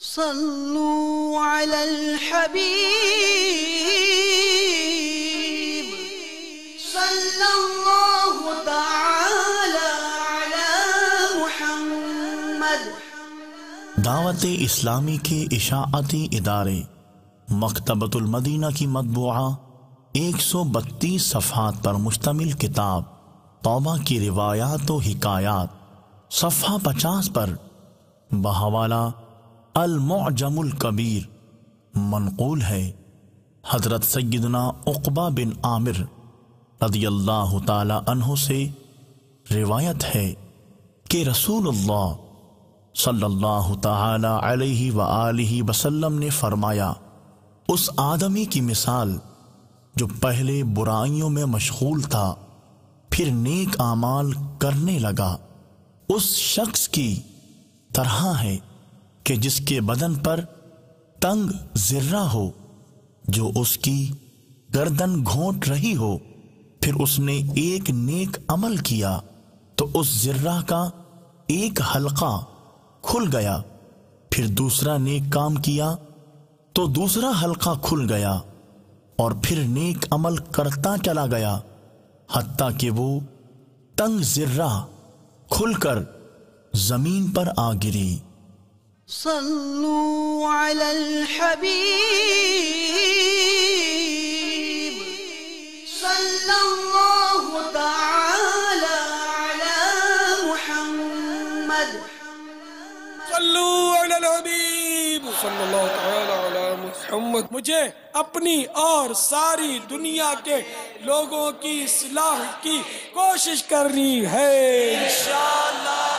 صلوا على الحبيب صلى الله تعالى على محمد۔ دعوت اسلامی کے اشاعتی ادارے مکتبۃ المدینہ کی مطبوعہ 132 صفحات پر مشتمل کتاب توبہ کی روایات و حکایات صفحہ 50 پر بحوالہ المعجم الکبیر منقول ہے حضرت سیدنا عقبہ بن عامر رضی اللہ تعالی عنہ سے روایت ہے کہ رسول اللہ صلی اللہ تعالی علیہ وآلہ وسلم نے فرمایا، اس آدمی کی مثال جو پہلے برائیوں میں مشغول تھا پھر نیک اعمال کرنے لگا، اس شخص کی طرح ہے کہ جس کے بدن پر تنگ ذرہ ہو جو اس کی گردن گھونٹ رہی ہو، پھر اس نے ایک نیک عمل کیا تو اس ذرہ کا ایک حلقہ کھل گیا، پھر دوسرا نیک کام کیا تو دوسرا حلقہ کھل گیا، اور پھر نیک عمل کرتا چلا گیا حتیٰ کہ وہ تنگ ذرہ کھل کر زمین پر آ گری۔ صلوا على الحبيب صلى الله تعالى على محمد۔ صلوا علی الحبیب صلی اللہ تعالی علی محمد۔ مجھے اپنی اور ساری دنیا کے لوگوں کی اصلاح کی کوشش کرنی ہے انشاءاللہ۔